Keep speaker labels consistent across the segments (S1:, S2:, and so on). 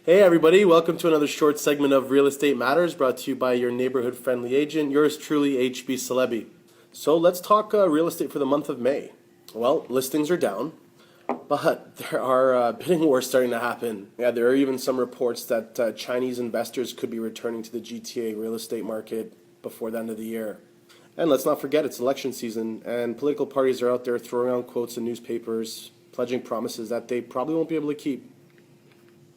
S1: Hey everybody, welcome to another short segment of Real Estate Matters brought to you by your neighborhood friendly agent, yours truly, HB Celebi. So let's talk real estate for the month of May. Well, listings are down, but there are bidding wars starting to happen. Yeah, there are even some reports that Chinese investors could be returning to the GTA real estate market before the end of the year. And let's not forget, it's election season, and political parties are out there throwing around quotes in newspapers, pledging promises that they probably won't be able to keep.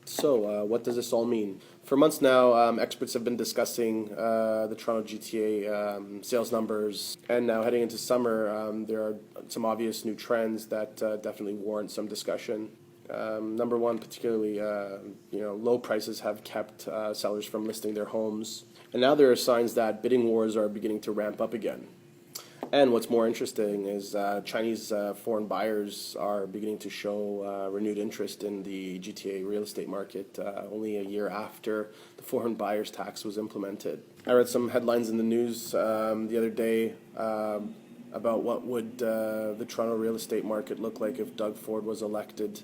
S1: So, what does this all mean? For months now, experts have been discussing the Toronto GTA sales numbers, and now heading into summer, there are some obvious new trends that definitely warrant some discussion. Number one, particularly, low prices have kept sellers from listing their homes, and now there are signs that bidding wars are beginning to ramp up again. And what's more interesting is Chinese foreign buyers are beginning to show renewed interest in the GTA real estate market only a year after the foreign buyers tax was implemented. I read some headlines in the news the other day about what would the Toronto real estate market look like if Doug Ford was elected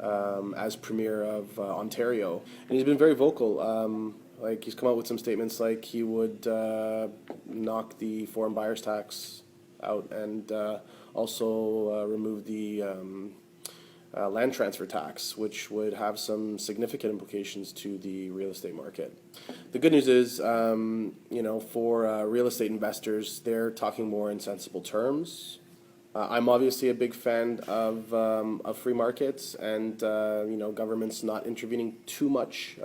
S1: as Premier of Ontario. And he's been very vocal. He's come out with some statements like he would knock the foreign buyers tax out and also remove the land transfer tax, which would have some significant implications to the real estate market. The good news is, for real estate investors, they're talking more in sensible terms. I'm obviously a big fan of free markets and governments not intervening too much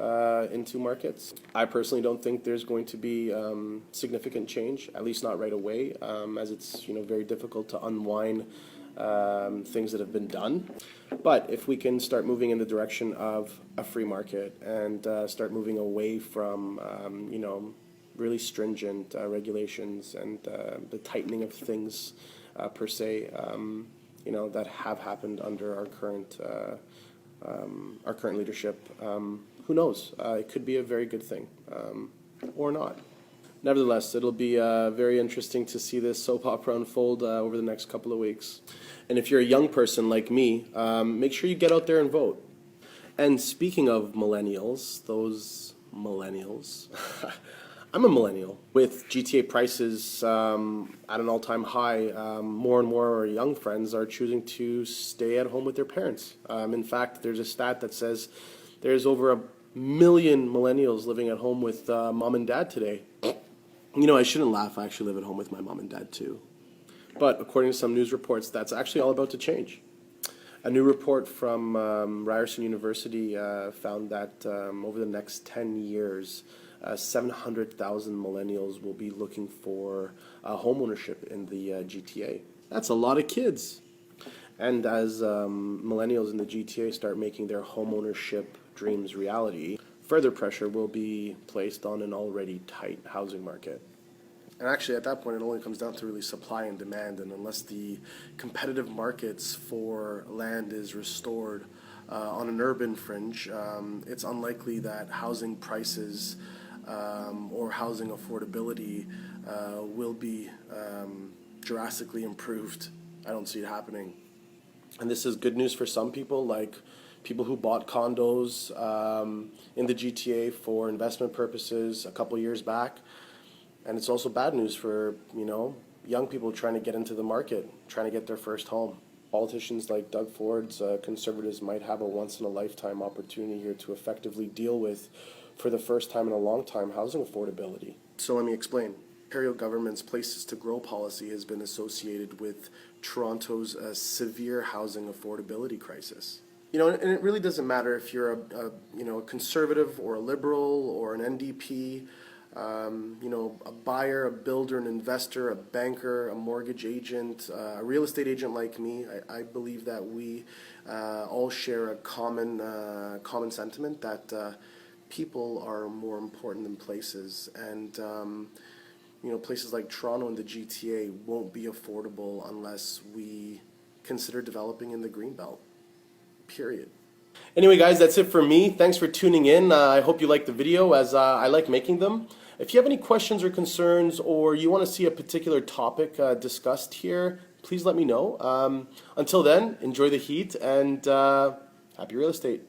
S1: into markets. I personally don't think there's going to be significant change, at least not right away, as it's very difficult to unwind things that have been done. But if we can start moving in the direction of a free market and start moving away from really stringent regulations and the tightening of things per se, that have happened under our current leadership. Who knows? It could be a very good thing, or not. Nevertheless, it'll be very interesting to see this soap opera unfold over the next couple of weeks. And if you're a young person like me, make sure you get out there and vote. And speaking of millennials, those millennials, I'm a millennial. With GTA prices at an all-time high, more and more young friends are choosing to stay at home with their parents. In fact, there's a stat that says there's over 1 million millennials living at home with mom and dad today. I shouldn't laugh. I actually live at home with my mom and dad too. But according to some news reports, that's actually all about to change. A new report from Ryerson University found that over the next 10 years, 700,000 millennials will be looking for home ownership in the GTA. That's a lot of kids. And as millennials in the GTA start making their home ownership dreams reality, further pressure will be placed on an already tight housing market. And actually, at that point, it only comes down to really supply and demand. And unless the competitive markets for land is restored on an urban fringe, it's unlikely that housing prices or housing affordability will be drastically improved. I don't see it happening. And this is good news for some people, like people who bought condos in the GTA for investment purposes a couple years back. And it's also bad news for, young people trying to get into the market, trying to get their first home. Politicians like Doug Ford's Conservatives might have a once-in-a-lifetime opportunity here to effectively deal with, for the first time in a long time, housing affordability. So let me explain. Ontario government's Places to Grow policy has been associated with Toronto's severe housing affordability crisis. And it really doesn't matter if you're a conservative or a liberal or an NDP, a buyer, a builder, an investor, a banker, a mortgage agent, a real estate agent like me. I believe that we all share a common sentiment that people are more important than places, and places like Toronto and the GTA won't be affordable unless we consider developing in the Greenbelt. Period. Anyway, guys, that's it for me. Thanks for tuning in. I hope you liked the video, as I like making them. If you have any questions or concerns, or you want to see a particular topic discussed here, please let me know. Until then, enjoy the heat and happy real estate.